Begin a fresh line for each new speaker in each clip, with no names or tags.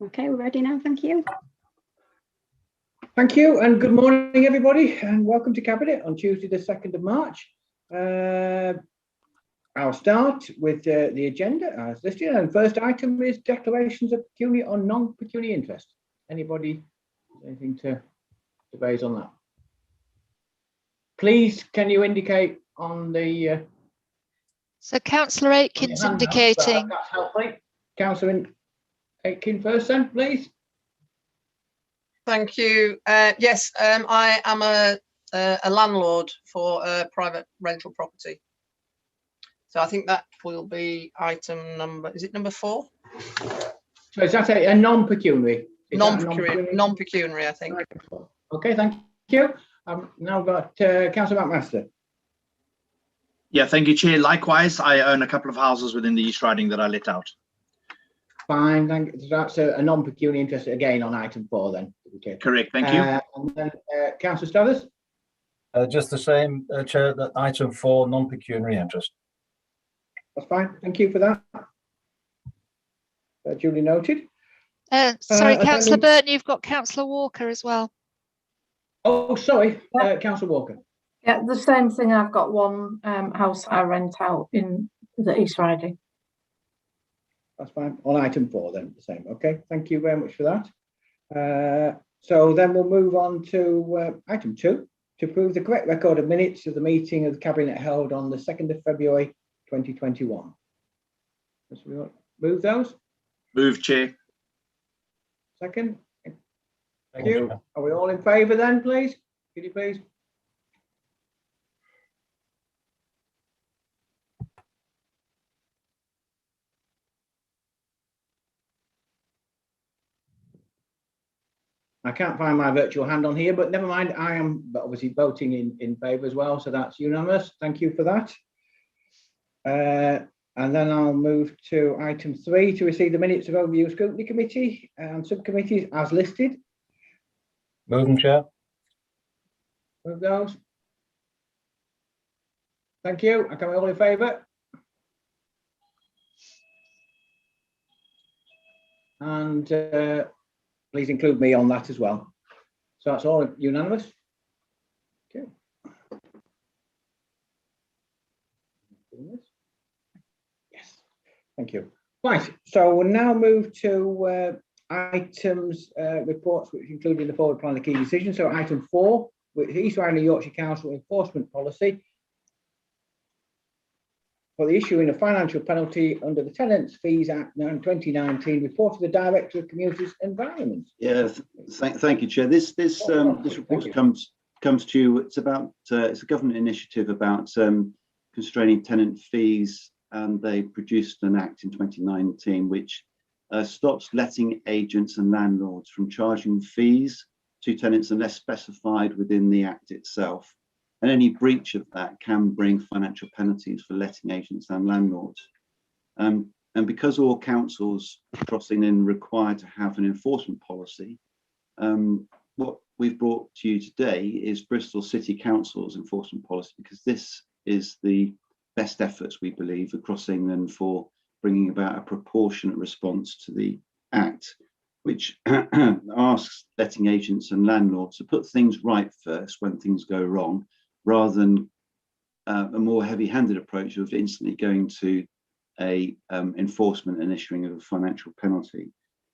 Okay, we're ready now. Thank you.
Thank you, and good morning, everybody, and welcome to Cabinet on Tuesday, the 2nd of March. I'll start with the agenda as listed, and first item is declarations of pecuniary or non-pecuniary interest. Anybody, anything to raise on that? Please, can you indicate on the...
So Councillor Aitken's indicating...
That's helpful. Councillor Aitken first then, please.
Thank you. Yes, I am a landlord for a private rental property. So I think that will be item number, is it number 4?
So is that a non-pecuniary?
Non-pecuniary, I think.
Okay, thank you. Now got Councillor McMaster.
Yeah, thank you, Chair. Likewise, I own a couple of houses within the East Riding that I let out.
Fine, thank you. So that's a non-pecuniary interest again on item 4 then. Okay.
Correct, thank you.
And then Councillor Struthers.
Just the same, Chair, that item 4, non-pecuniary interest.
That's fine, thank you for that. Duly noted.
Sorry, Councillor Burton, you've got Councillor Walker as well.
Oh, sorry, Councillor Walker.
Yeah, the same thing. I've got one house I rent out in the East Riding.
That's fine. On item 4 then, the same. Okay, thank you very much for that. So then we'll move on to item 2, to approve the correct record of minutes of the meeting of the Cabinet held on the 2nd of February 2021. So we want to move those?
Move, Chair.
Second. Thank you. Are we all in favour then, please? Could you please? I can't find my virtual hand on here, but never mind. I am obviously voting in favour as well, so that's unanimous. Thank you for that. And then I'll move to item 3, to receive the minutes of Overview Scrutiny Committee and subcommittees as listed.
Move them, Chair.
Move those. Thank you. Are we all in favour? And please include me on that as well. So that's all unanimous. Okay. Yes, thank you. Right, so we'll now move to items, reports which include in the forward plan the key decision. So item 4, which is East Riding Yorkshire Council enforcement policy for the issuing of financial penalty under the Tenants Fees Act 2019, report to the Director of Communities Environment.
Yeah, thank you, Chair. This report comes to you. It's about it's a government initiative about constraining tenant fees, and they produced an act in 2019 which stops letting agents and landlords from charging fees to tenants unless specified within the act itself. And any breach of that can bring financial penalties for letting agents and landlords. And because all councils crossing in required to have an enforcement policy, what we've brought to you today is Bristol City Council's enforcement policy, because this is the best efforts, we believe, across England for bringing about a proportionate response to the Act, which asks letting agents and landlords to put things right first when things go wrong, rather than a more heavy-handed approach of instantly going to a enforcement and issuing of a financial penalty.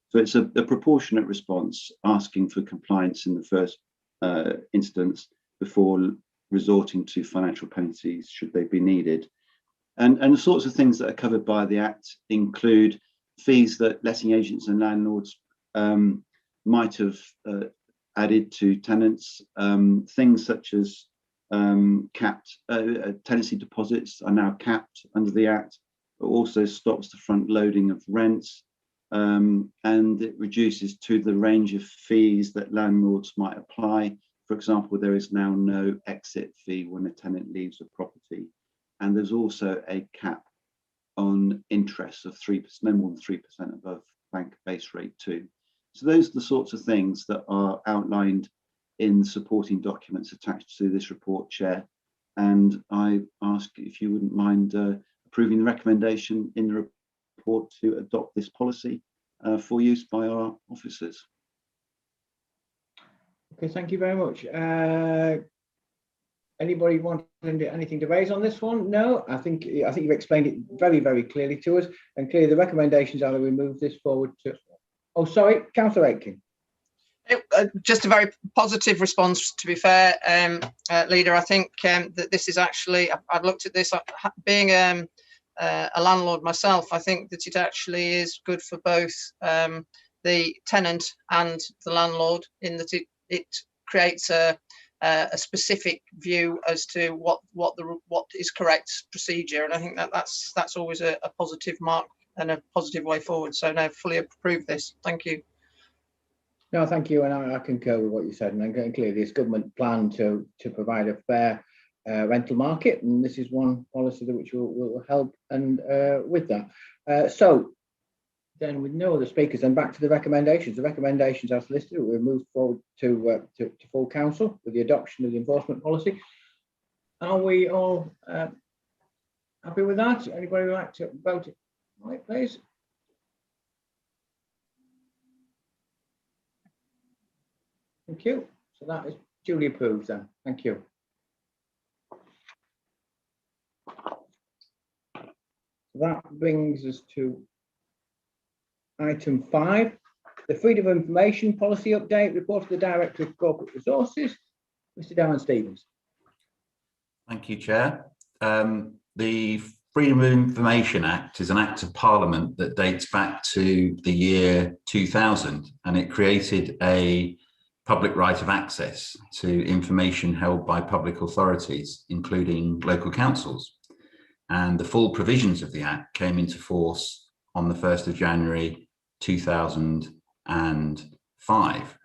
So it's a proportionate response, asking for compliance in the first instance before resorting to financial penalties should they be needed. And the sorts of things that are covered by the Act include fees that letting agents and landlords might have added to tenants, things such as capped tenancy deposits are now capped under the Act, but also stops the front loading of rents, and it reduces to the range of fees that landlords might apply. For example, there is now no exit fee when a tenant leaves a property, and there's also a cap on interest of 3%, no more than 3% above bank base rate 2. So those are the sorts of things that are outlined in the supporting documents attached to this report, Chair. And I ask if you wouldn't mind approving the recommendation in the report to adopt this policy for use by our officers.
Okay, thank you very much. Anybody want anything to raise on this one? No, I think you've explained it very, very clearly to us, and clearly the recommendations are that we move this forward to. Oh, sorry, Councillor Aitken.
Just a very positive response, to be fair, Leader. I think that this is actually, I've looked at this, being a landlord myself, I think that it actually is good for both the tenant and the landlord, in that it creates a specific view as to what is correct procedure, and I think that's always a positive mark and a positive way forward. So no, fully approve this. Thank you.
No, thank you, and I concur with what you said. And clearly, this government plan to provide a fair rental market, and this is one policy which will help and with that. So then, with no other speakers, then back to the recommendations. The recommendations as listed, we'll move forward to full council with the adoption of the enforcement policy. Are we all happy with that? Anybody would like to vote it? All right, please. Thank you. So that is duly approved then. Thank you. That brings us to item 5, the Freedom of Information Policy Update, report of the Director of Corporate Resources, Mr. Darren Stevens.
Thank you, Chair. The Freedom of Information Act is an act of Parliament that dates back to the year 2000, and it created a public right of access to information held by public authorities, including local councils. And the full provisions of the Act came into force on the 1st of January 2005.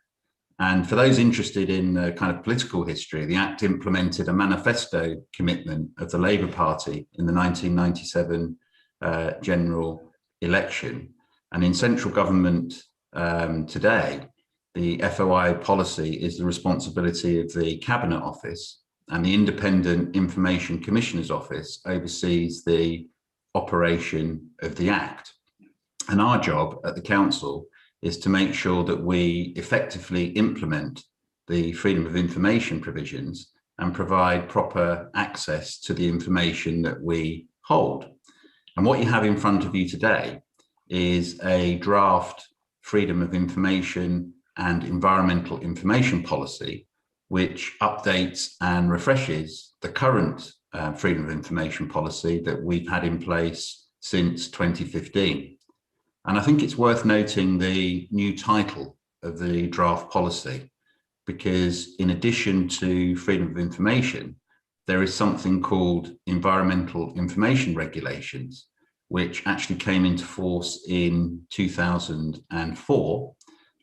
And for those interested in the kind of political history, the Act implemented a manifesto commitment of the Labour Party in the 1997 general election. And in central government today, the FOI policy is the responsibility of the Cabinet Office, and the Independent Information Commissioner's Office oversees the operation of the Act. And our job at the Council is to make sure that we effectively implement the freedom of information provisions and provide proper access to the information that we hold. And what you have in front of you today is a draft freedom of information and environmental information policy, which updates and refreshes the current freedom of information policy that we've had in place since 2015. And I think it's worth noting the new title of the draft policy, because in addition to freedom of information, there is something called environmental information regulations, which actually came into force in 2004,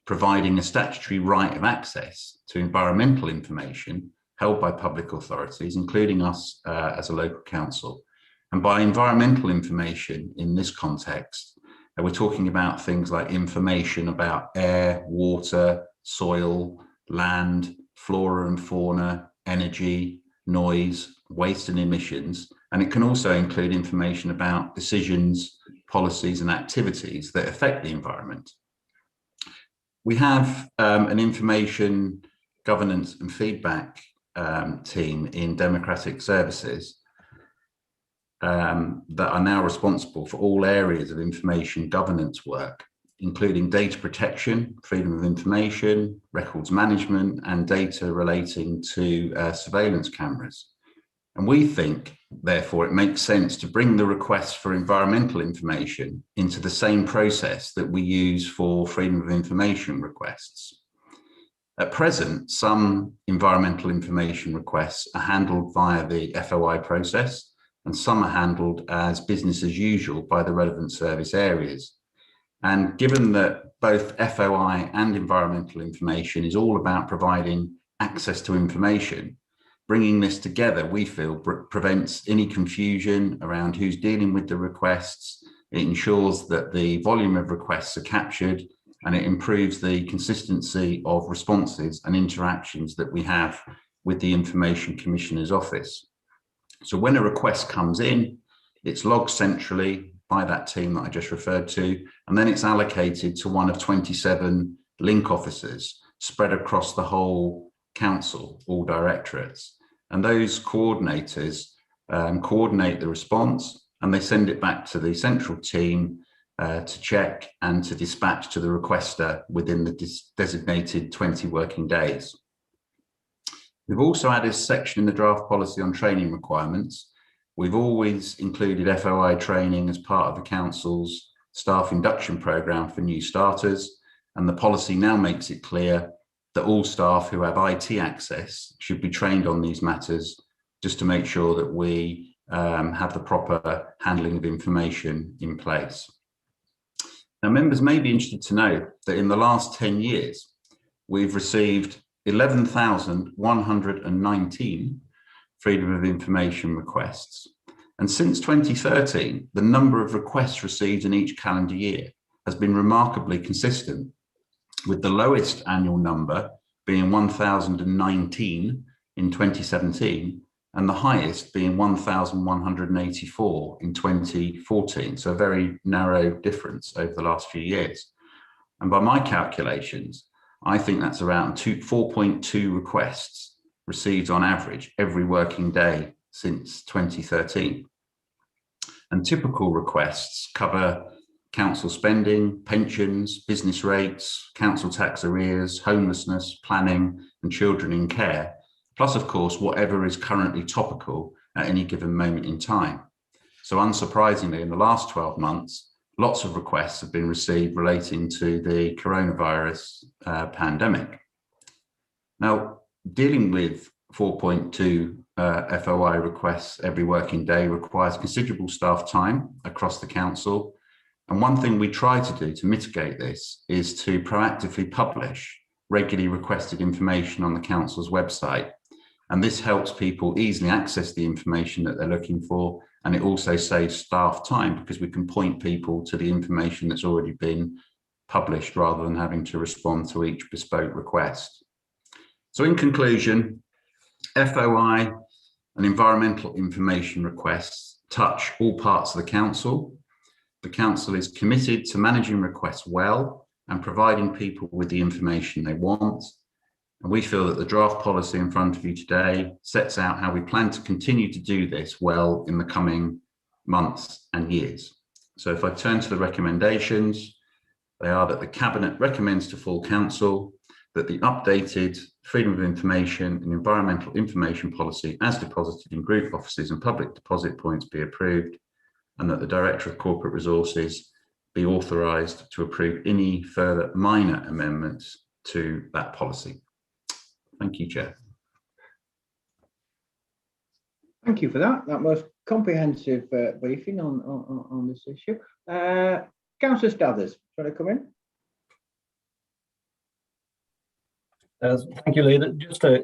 providing a statutory right of access to environmental information held by public authorities, including us as a local council. And by environmental information in this context, we're talking about things like information about air, water, soil, land, flora and fauna, energy, noise, waste and emissions. And it can also include information about decisions, policies and activities that affect the environment. We have an information governance and feedback team in Democratic Services that are now responsible for all areas of information governance work, including data protection, freedom of information, records management, and data relating to surveillance cameras. And we think, therefore, it makes sense to bring the requests for environmental information into the same process that we use for freedom of information requests. At present, some environmental information requests are handled via the FOI process, and some are handled as business as usual by the relevant service areas. And given that both FOI and environmental information is all about providing access to information, bringing this together, we feel, prevents any confusion around who's dealing with the requests. It ensures that the volume of requests are captured, and it improves the consistency of responses and interactions that we have with the Information Commissioner's Office. So when a request comes in, it's logged centrally by that team that I just referred to, and then it's allocated to one of 27 link officers spread across the whole council, all directorates. And those coordinators coordinate the response, and they send it back to the central team to check and to dispatch to the requester within the designated 20 working days. We've also added a section in the draft policy on training requirements. We've always included FOI training as part of the council's staff induction programme for new starters, and the policy now makes it clear that all staff who have IT access should be trained on these matters, just to make sure that we have the proper handling of information in place. Now, members may be interested to know that in the last 10 years, we've received 11,119 freedom of information requests. And since 2013, the number of requests received in each calendar year has been remarkably consistent, with the lowest annual number being 1,019 in 2017, and the highest being 1,184 in 2014. So a very narrow difference over the last few years. And by my calculations, I think that's around 4.2 requests received on average every working day since 2013. And typical requests cover council spending, pensions, business rates, council tax arrears, homelessness, planning, and children in care, plus, of course, whatever is currently topical at any given moment in time. So unsurprisingly, in the last 12 months, lots of requests have been received relating to the coronavirus pandemic. Now, dealing with 4.2 FOI requests every working day requires considerable staff time across the council. And one thing we try to do to mitigate this is to proactively publish regularly requested information on the council's website. And this helps people easily access the information that they're looking for. And it also saves staff time because we can point people to the information that's already been published rather than having to respond to each bespoke request. So in conclusion, FOI and environmental information requests touch all parts of the council. The council is committed to managing requests well and providing people with the information they want. And we feel that the draft policy in front of you today sets out how we plan to continue to do this well in the coming months and years. So if I turn to the recommendations, they are that the Cabinet recommends to full council that the updated freedom of information and environmental information policy as deposited in group offices and public deposit points be approved, and that the Director of Corporate Resources be authorised to approve any further minor amendments to that policy. Thank you, Chair.
Thank you for that. That was comprehensive briefing on this issue. Councillor Stathers, trying to come in?
Thank you, Leader. Just a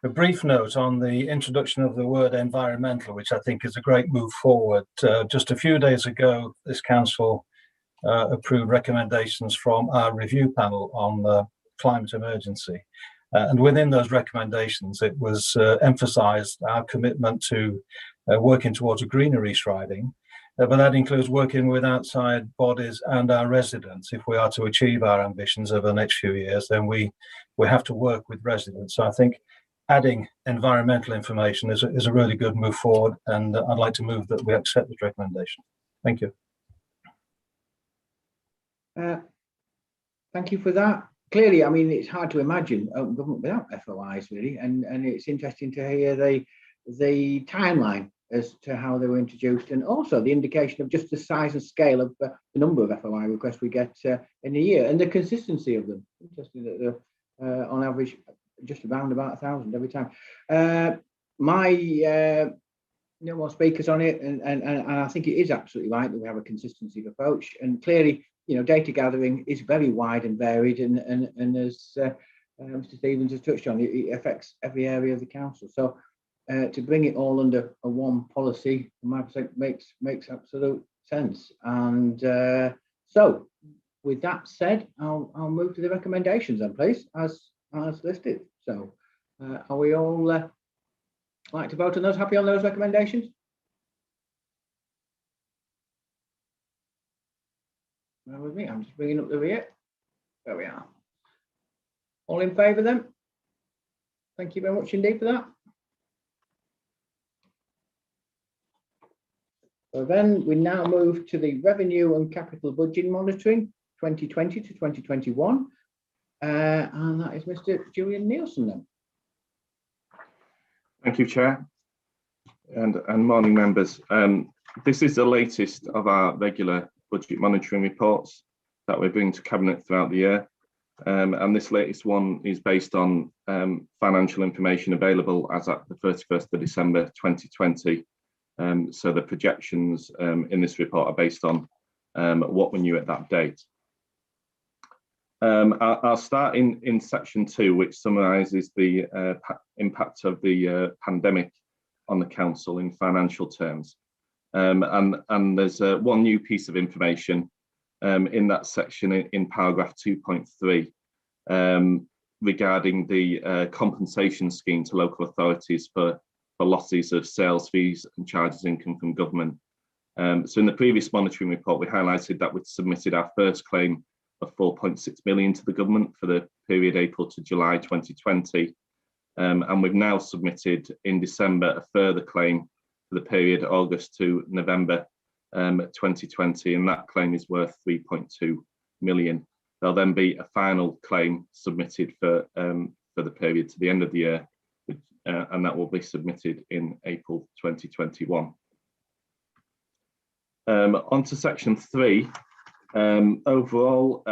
brief note on the introduction of the word environmental, which I think is a great move forward. Just a few days ago, this council approved recommendations from our review panel on the climate emergency. And within those recommendations, it was emphasised our commitment to working towards a greener East Riding, but that includes working with outside bodies and our residents. If we are to achieve our ambitions over the next few years, then we have to work with residents. So I think adding environmental information is a really good move forward, and I'd like to move that we accept this recommendation. Thank you.
Thank you for that. Clearly, I mean, it's hard to imagine open government without FOIs, really, and it's interesting to hear the timeline as to how they were introduced, and also the indication of just the size and scale of the number of FOI requests we get in a year, and the consistency of them. Interesting that they're on average just around about 1,000 every time. No more speakers on it, and I think it is absolutely right that we have a consistency of approach, and clearly, you know, data gathering is very wide and varied, and as Mr. Stevens has touched on, it affects every area of the council. So to bring it all under a one policy, from my perspective, makes absolute sense. And so, with that said, I'll move to the recommendations then, please, as listed. So, are we all like to vote on those? Happy on those recommendations? Bear with me, I'm just bringing up the rear. There we are. All in favour then? Thank you very much indeed for that. So then we now move to the revenue and capital budget monitoring 2020 to 2021. And that is Mr. Julian Nielsen then.
Thank you, Chair, and morning members. This is the latest of our regular budget monitoring reports that we bring to Cabinet throughout the year. And this latest one is based on financial information available as at the 31st of December 2020. So the projections in this report are based on what we knew at that date. I'll start in section 2, which summarises the impact of the pandemic on the council in financial terms. And there's one new piece of information in that section in paragraph 2.3 regarding the compensation scheme to local authorities for losses of sales fees and charges income from government. So in the previous monitoring report, we highlighted that we'd submitted our first claim of 4.6 million to the government for the period April to July 2020. And we've now submitted in December a further claim for the period August to November 2020, and that claim is worth 3.2 million. There'll then be a final claim submitted for the period to the end of the year, and that will be submitted in April 2021. On to section 3. Overall,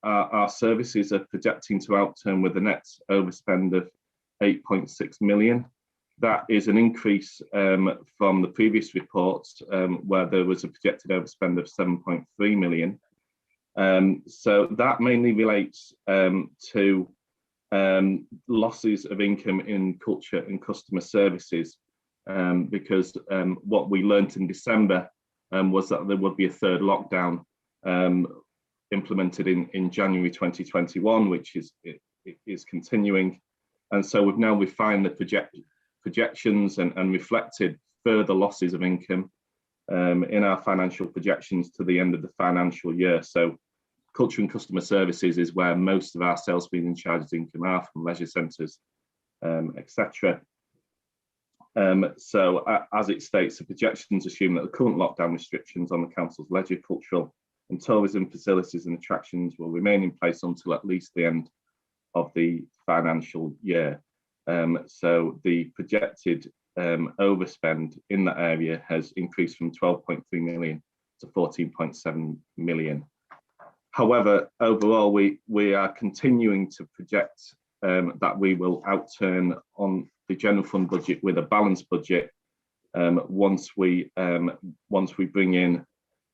our services are projecting to outturn with a net overspend of 8.6 million. That is an increase from the previous reports where there was a projected overspend of 7.3 million. So that mainly relates to losses of income in culture and customer services, because what we learnt in December was that there would be a third lockdown implemented in January 2021, which is continuing. And so we've now refined the projections and reflected further losses of income in our financial projections to the end of the financial year. So culture and customer services is where most of our sales fees and charges income are from, leisure centres, etc. So as it states, the projections assume that the current lockdown restrictions on the council's leisure, cultural and tourism facilities and attractions will remain in place until at least the end of the financial year. So the projected overspend in that area has increased from 12.3 million to 14.7 million. However, overall, we are continuing to project that we will outturn on the general fund budget with a balanced budget once we bring in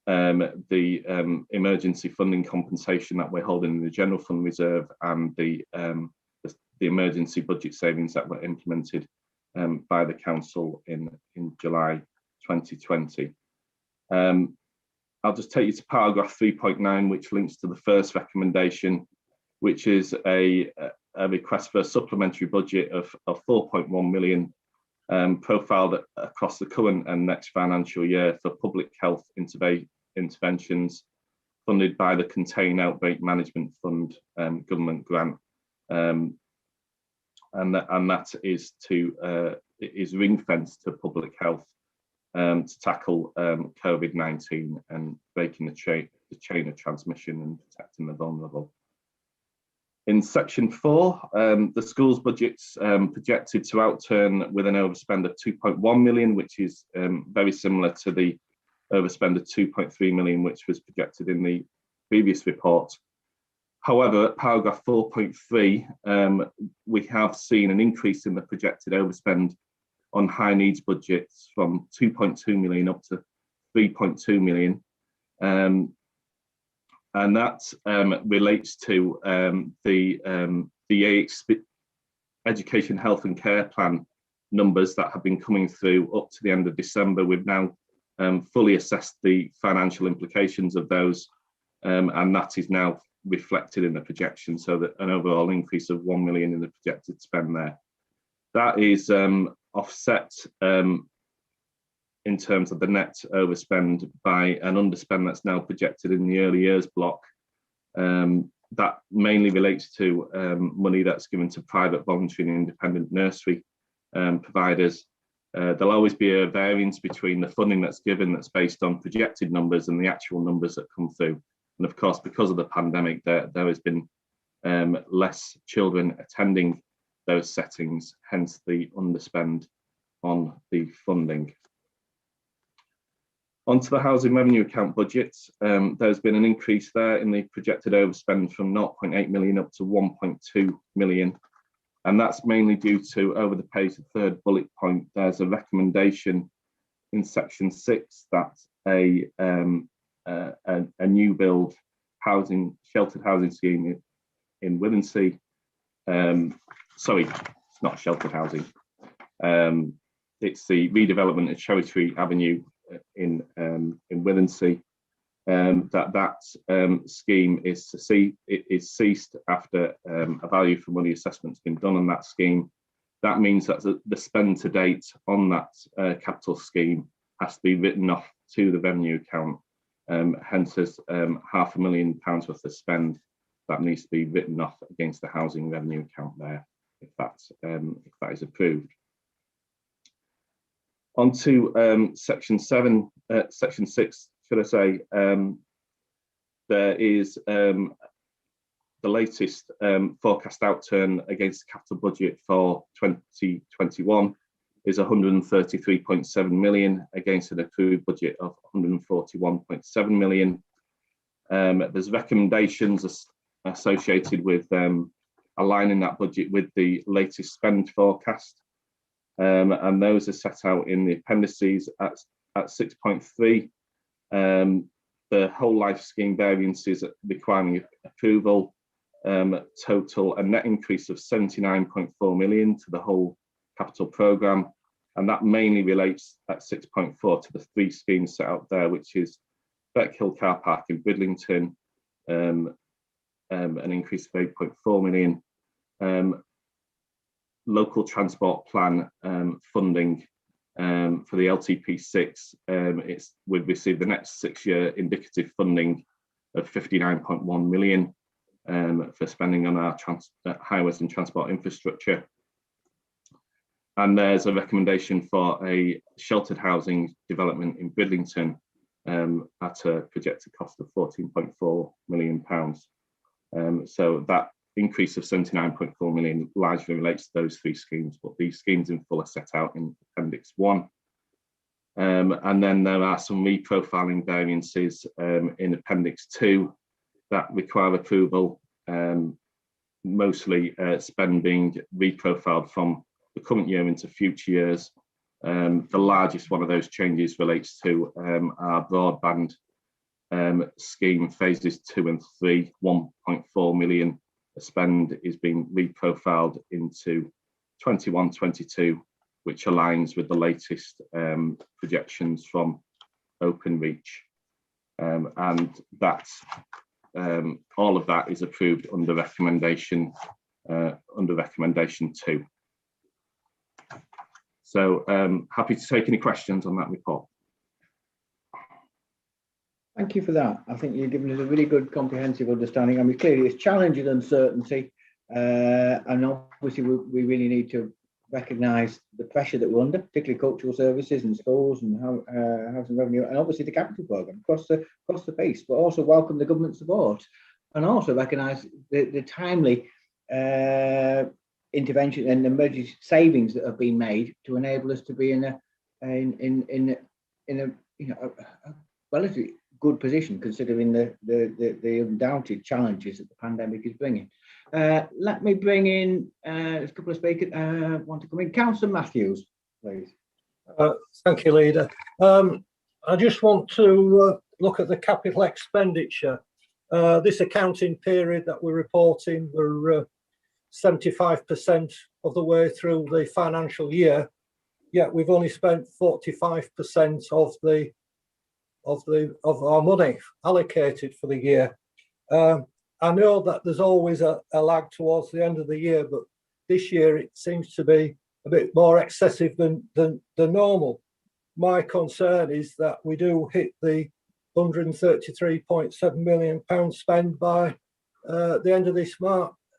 the emergency funding compensation that we're holding in the general fund reserve and the emergency budget savings that were implemented by the council in July 2020. I'll just take you to paragraph 3.9, which links to the first recommendation, which is a request for a supplementary budget of 4.1 million profiled across the current and next financial year for public health interventions funded by the Contain Outbreak Management Fund government grant. And that is ring-fenced to public health to tackle COVID-19 and breaking the chain of transmission and protecting the vulnerable. In section 4, the school's budget's projected to outturn with an overspend of 2.1 million, which is very similar to the overspend of 2.3 million, which was projected in the previous report. However, at paragraph 4.3, we have seen an increase in the projected overspend on high needs budgets from 2.2 million up to 3.2 million. And that relates to the education, health and care plan numbers that have been coming through up to the end of December. We've now fully assessed the financial implications of those, and that is now reflected in the projection, so that an overall increase of 1 million in the projected spend there. That is offset in in terms of the net overspend by an underspend that's now projected in the early years block. That mainly relates to money that's given to private, voluntary and independent nursery providers. There'll always be a variance between the funding that's given that's based on projected numbers and the actual numbers that come through. And of course, because of the pandemic, there has been less children attending those settings, hence the underspend on the funding. Onto the housing revenue account budgets, there's been an increase there in the projected overspend from 0.8 million up to 1.2 million. And that's mainly due to, over the page, the third bullet point, there's a recommendation in section 6 that a new build sheltered housing scheme in Withensea, sorry, it's not sheltered housing, it's the redevelopment of Cherry Tree Avenue in Withensea, that scheme is ceased after a value for money assessment's been done on that scheme. That means that the spend to date on that capital scheme has to be written off to the revenue account. Hence, there's £500,000 worth of spend that needs to be written off against the housing revenue account there, if that is approved. On to section 6, should I say, there is the latest forecast outturn against the capital budget for 2021 is 133.7 million against an approved budget of 141.7 million. There's recommendations associated with aligning that budget with the latest spend forecast. And those are set out in the appendices at 6.3. The whole life scheme variances requiring approval total a net increase of 79.4 million to the whole capital programme, and that mainly relates at 6.4 to the 3 schemes set out there, which is Beckhill Car Park in Bridlington, an increase of 8.4 million. Local transport plan funding for the LTP6, we've received the next 6-year indicative funding of 59.1 million for spending on our highways and transport infrastructure. And there's a recommendation for a sheltered housing development in Bridlington at a projected cost of £14.4 million. So that increase of 79.4 million largely relates to those 3 schemes, but these schemes in full are set out in Appendix 1. And then there are some reprofiling variances in Appendix 2 that require approval, mostly spend being reprofiled from the current year into future years. The largest one of those changes relates to our broadband scheme phases 2 and 3, 1.4 million. Spend is being reprofiled into 21-22, which aligns with the latest projections from Openreach, and that's all of that is approved under recommendation 2. So happy to take any questions on that report.
Thank you for that. I think you've given us a really good comprehensive understanding. I mean, clearly it's challenging uncertainty, and obviously we really need to recognise the pressure that we're under, particularly cultural services and schools and housing revenue, and obviously the capital programme across the piece, but also welcome the government support and also recognise the timely intervention and emergency savings that have been made to enable us to be in a relatively good position considering the undoubted challenges that the pandemic is bringing. Let me bring in a couple of speakers want to come in. Councillor Matthews, please.
Thank you, Leader. I just want to look at the capital expenditure. This accounting period that we're reporting, we're 75% of the way through the financial year, yet we've only spent 45% of our money allocated for the year. I know that there's always a lag towards the end of the year, but this year it seems to be a bit more excessive than normal. my concern is that we do hit the £133.7 million spend by the end of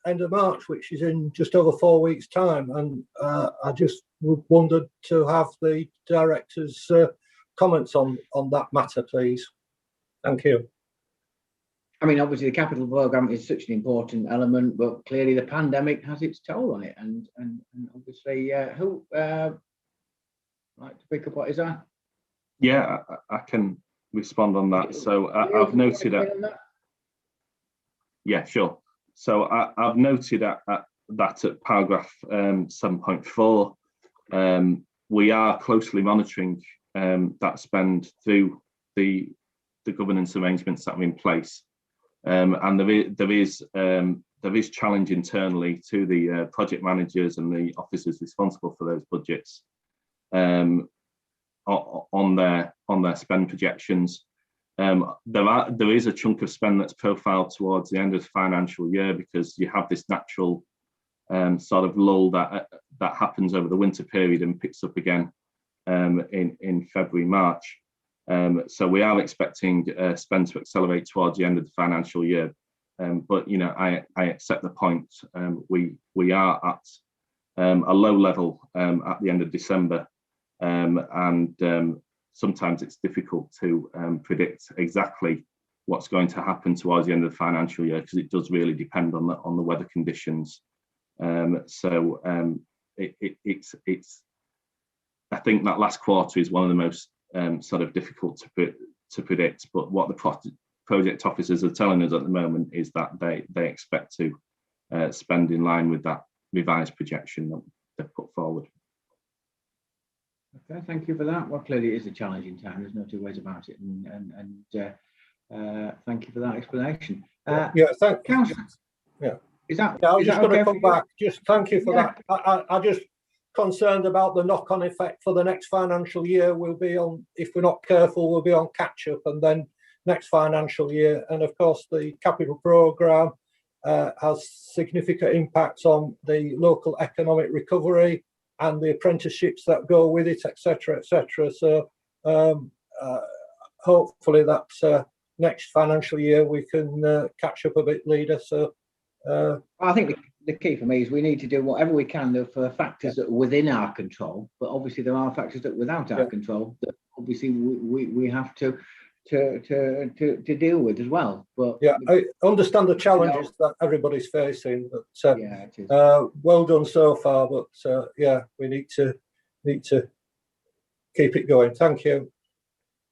end of March, which is in just over 4 weeks' time. And I just would wondered to have the director's comments on that matter, please. Thank you.
I mean, obviously, the capital programme is such an important element, but clearly the pandemic has its toll on it. And obviously, who like to pick up what is that?
Yeah, I can respond on that. So I've noted yeah, sure. So I've noted that at paragraph 7.4, we are closely monitoring that spend through the governance arrangements that are in place. And there is challenge internally to the project managers and the officers responsible for those budgets on their spend projections. There is a chunk of spend that's profiled towards the end of the financial year, because you have this natural sort of lull that happens over the winter period and picks up again in February, March. So we are expecting spend to accelerate towards the end of the financial year. But I accept the point. We are at a low level at the end of December, and sometimes it's difficult to predict exactly what's going to happen towards the end of the financial year, because it does really depend on the weather conditions. It's I think that last quarter is one of the most sort of difficult to predict. But what the project officers are telling us at the moment is that they expect to spend in line with that revised projection that they've put forward.
Okay, thank you for that. Well, clearly it is a challenging time. There's no two ways about it. And thank you for that explanation.
Thank you.
Councillor, is that?
Yeah, I was
is
just
that
going to
okay
come back. Just thank you for that. I just concerned about the knock-on effect for the next financial year. We'll be on, if we're not careful, we'll be on catch-up, and then next financial year. And of course, the capital programme has significant impacts on the local economic recovery and the apprenticeships that go with it, etc., etc. So hopefully that next financial year we can catch up a bit later. So
I think the key for me is we need to do whatever we can for factors that are within our control, but obviously there are factors that are without our control that obviously we have to deal with as well. But
yeah, I understand the challenges that everybody's facing, but
yeah, it is.
well done so far. But yeah, we need to keep it going. Thank you.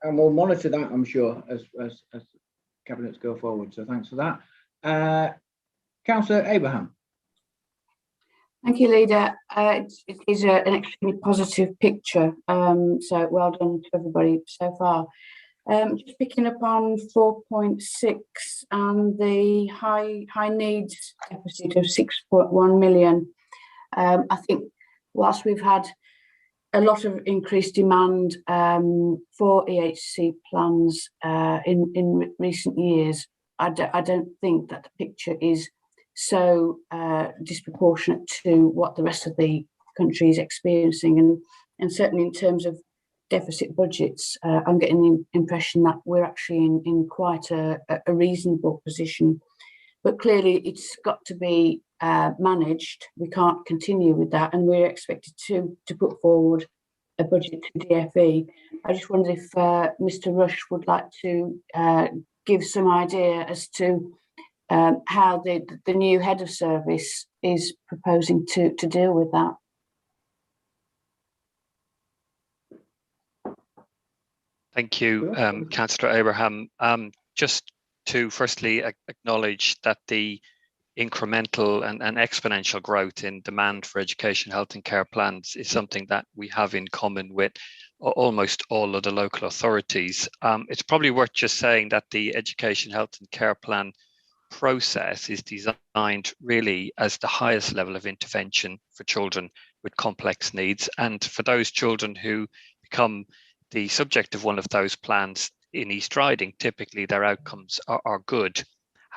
And we'll monitor that, I'm sure, as cabinets go forward. So thanks for that. Councillor Abraham.
Thank you, Leader. It is an extremely positive picture. So well done to everybody so far. Just picking up on 4.6 and the high needs deficit of 6.1 million. I think whilst we've had a lot of increased demand for EHC plans in recent years, I don't think that the picture is so disproportionate to what the rest of the country is experiencing, and certainly in terms of deficit budgets, I'm getting the impression that we're actually in quite a reasonable position. But clearly it's got to be managed. We can't continue with that, and we're expected to put forward a budget to DFE. I just wondered if Mr. Rush would like to give some idea as to how the new head of service is proposing to deal with that.
Thank you, Councillor Abraham. Just to firstly acknowledge that the incremental and exponential growth in demand for education, health and care plans is something that we have in common with almost all of the local authorities. It's probably worth just saying that the education, health and care plan process is designed really as the highest level of intervention for children with complex needs, and for those children who become the subject of one of those plans in East Riding, typically their outcomes are good.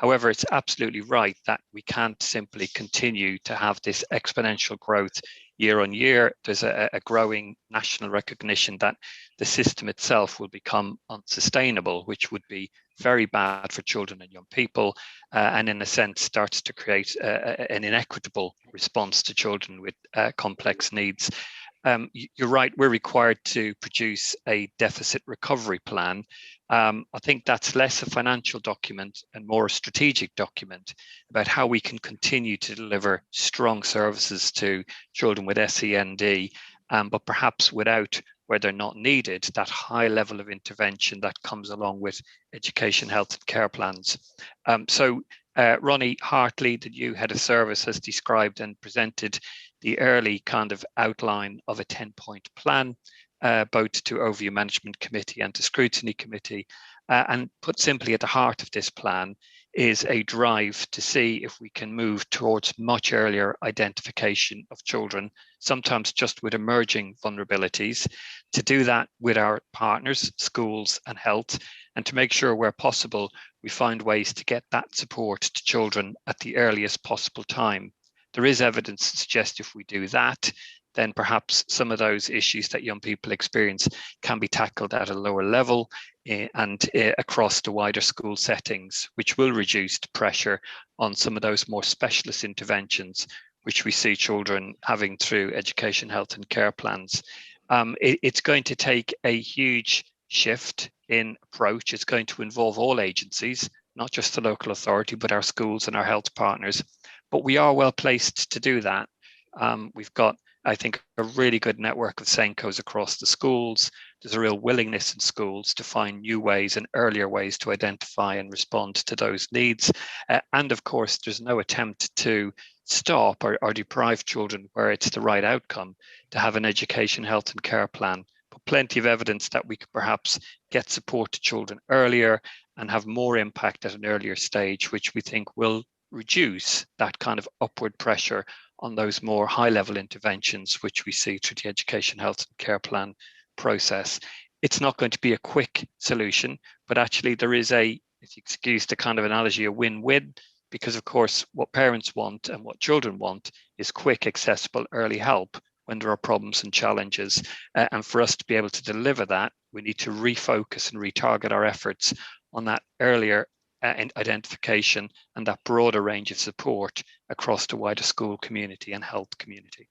However, it's absolutely right that we can't simply continue to have this exponential growth year on year. There's a growing national recognition that the system itself will become unsustainable, which would be very bad for children and young people, and in a sense starts to create an inequitable response to children with complex needs. You're right, we're required to produce a deficit recovery plan. I think that's less a financial document and more a strategic document about how we can continue to deliver strong services to children with SEND, but perhaps without, where they're not needed, that high level of intervention that comes along with education, health and care plans. Ronnie Hartley, the new head of service, has described and presented the early kind of outline of a 10-point plan, both to Overview Management Committee and to Scrutiny Committee. And put simply, at the heart of this plan is a drive to see if we can move towards much earlier identification of children, sometimes just with emerging vulnerabilities, to do that with our partners, schools and health, and to make sure where possible, we find ways to get that support to children at the earliest possible time. There is evidence to suggest if we do that, then perhaps some of those issues that young people experience can be tackled at a lower level and across the wider school settings, which will reduce the pressure on some of those more specialist interventions, which we see children having through education, health and care plans. It's going to take a huge shift in approach. It's going to involve all agencies, not just the local authority, but our schools and our health partners. But we are well placed to do that. We've got, I think, a really good network of SENCOs across the schools. There's a real willingness in schools to find new ways and earlier ways to identify and respond to those needs. And of course, there's no attempt to stop or deprive children where it's the right outcome to have an education, health and care plan. But plenty of evidence that we could perhaps get support to children earlier and have more impact at an earlier stage, which we think will reduce that kind of upward pressure on those more high-level interventions, which we see through the education, health and care plan process. It's not going to be a quick solution, but actually there is a, if you excuse the kind of analogy, a win-win, because of course what parents want and what children want is quick, accessible, early help when there are problems and challenges. And for us to be able to deliver that, we need to refocus and retarget our efforts on that earlier identification and that broader range of support across the wider school community and health community.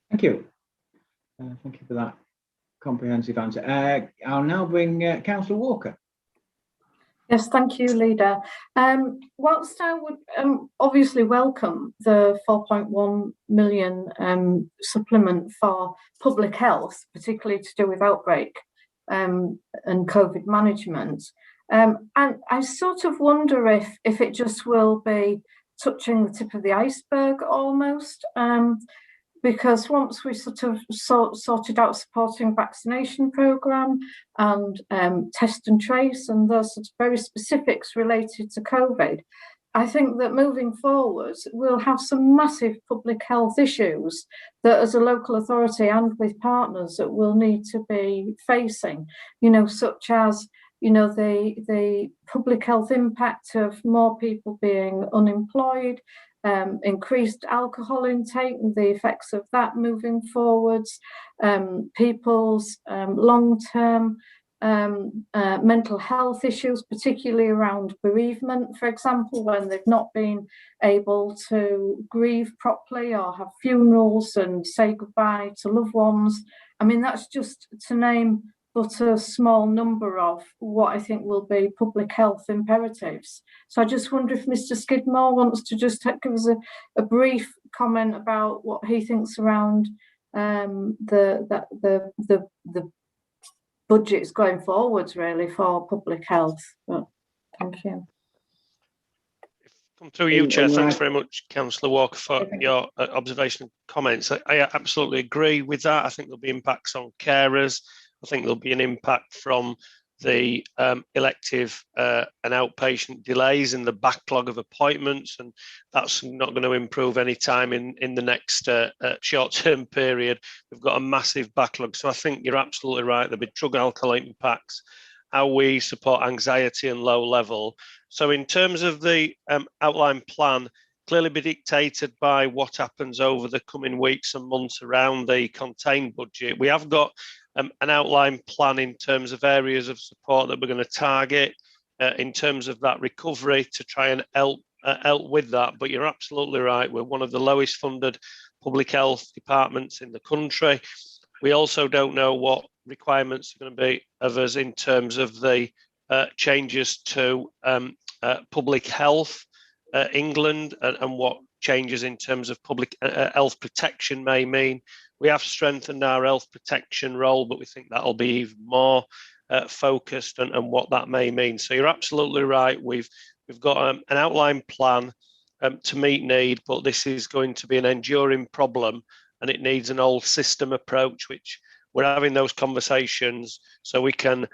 Thank you. Thank you for that comprehensive answer. I'll now bring Councillor Walker.
Yes, thank you, Leader. Whilst I would obviously welcome the 4.1 million supplement for public health, particularly to do with outbreak and COVID management, and I sort of wonder if it just will be touching the tip of the iceberg almost, because once we sort of sorted out supporting vaccination programme and test and trace and those sorts of very specifics related to COVID, I think that moving forwards, we'll have some massive public health issues that as a local authority and with partners that we'll need to be facing, you know, such as, you know, the public health impact of more people being unemployed, increased alcohol intake and the effects of that moving forwards, people's long-term mental health issues, particularly around bereavement, for example, when they've not been able to grieve properly or have funerals and say goodbye to loved ones. I mean, that's just to name but a small number of what I think will be public health imperatives. So I just wonder if Mr. Skidmore wants to just give us a brief comment about what he thinks around the budgets going forwards, really, for public health. But thank you.
Come through you, Chair. Thanks very much, Councillor Walker, for your observation and comments. I absolutely agree with that. I think there'll be impacts on carers. I think there'll be an impact from the elective and outpatient delays and the backlog of appointments, and that's not going to improve any time in the next short-term period. We've got a massive backlog, so I think you're absolutely right. There'll be drug alcohol impacts. how we support anxiety and low level. So in terms of the outline plan, clearly be dictated by what happens over the coming weeks and months around the contained budget. We have got an outline plan in terms of areas of support that we're going to target in terms of that recovery to try and help with that. But you're absolutely right. We're one of the lowest funded public health departments in the country. We also don't know what requirements are going to be of us in terms of the changes to public health England and what changes in terms of public health protection may mean. We have strengthened our health protection role, but we think that'll be even more focused and what that may mean. So you're absolutely right. We've got an outline plan to meet need, but this is going to be an enduring problem, and it needs an old system approach, which we're having those conversations so we can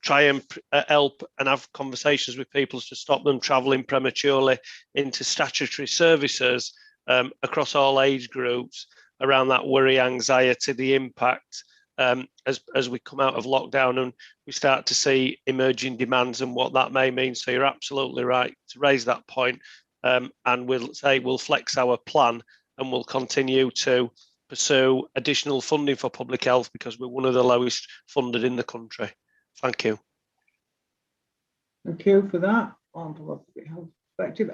try and help and have conversations with people to stop them travelling prematurely into statutory services across all age groups around that worry, anxiety, the impact as we come out of lockdown and we start to see emerging demands and what that may mean. So you're absolutely right to raise that point, and we'll flex our plan and we'll continue to pursue additional funding for public health because we're one of the lowest funded in the country. Thank you.
Thank you for that. On from a public health perspective,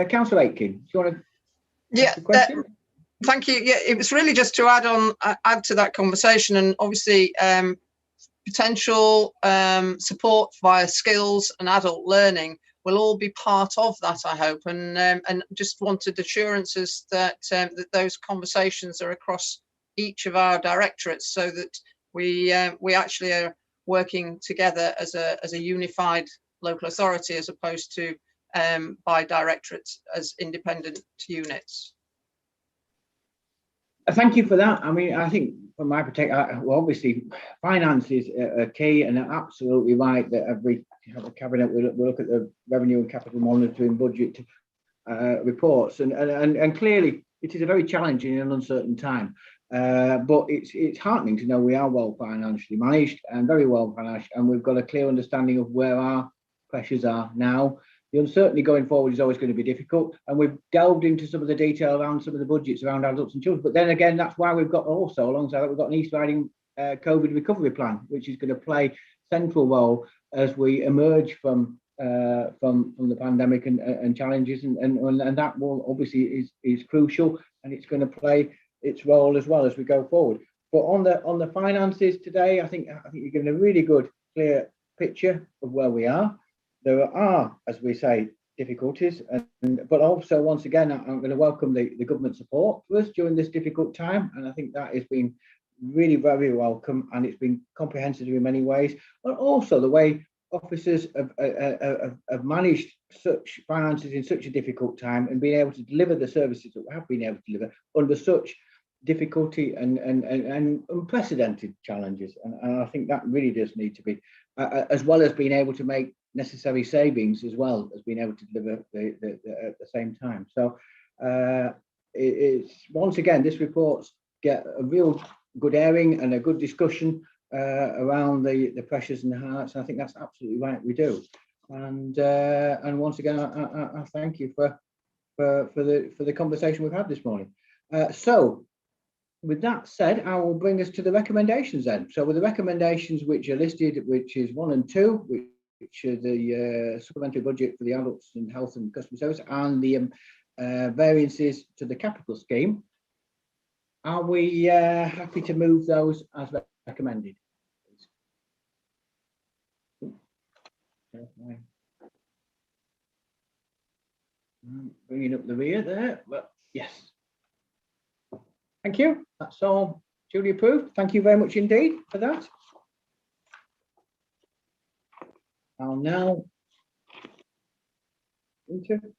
Councillor Aitken, do you want to ask a question?
Thank you. Yeah, it was really just to add to that conversation, and obviously potential support via skills and adult learning will all be part of that, I hope, and just wanted assurances that that those conversations are across each of our directorates, so that we actually are working together as a unified local authority, as opposed to by directorates as independent units.
Thank you for that. I mean, I think from my perspective, well, obviously finances are key, and they're absolutely right that every cabinet will look at the revenue and capital monitoring budget reports, and clearly it is a very challenging and uncertain time. But it's heartening to know we are well financially managed and very well managed, and we've got a clear understanding of where our pressures are now. The uncertainty going forward is always going to be difficult, and we've delved into some of the detail around some of the budgets around adults and children. But then again, that's why we've got also, alongside that, we've got an East Riding COVID recovery plan, which is going to play central role as we emerge from the pandemic and challenges, and that will obviously is crucial, and it's going to play its role as well as we go forward. But on the finances today, I think you're giving a really good, clear picture of where we are. There are, as we say, difficulties, but also, once again, I'm going to welcome the government support for us during this difficult time, and I think that has been really very welcome, and it's been comprehensive in many ways. But also the way officers have managed such finances in such a difficult time and being able to deliver the services that we have been able to deliver under such difficulty and unprecedented challenges, and I think that really does need to be, as well as being able to make necessary savings, as well as being able to deliver at the same time. So it's, once again, this reports get a real good airing and a good discussion around the pressures and the hearts, and I think that's absolutely right, we do. And once again, I thank you for the conversation we've had this morning. So with that said, I will bring us to the recommendations then. So with the recommendations which are listed, which is 1 and 2, which are the supplementary budget for the adults and health and customer service, and the variances to the capital scheme, are we happy to move those as recommended? Bringing up the rear there, but yes. Thank you. That's all duly approved. Thank you very much indeed for that. I'll now exclude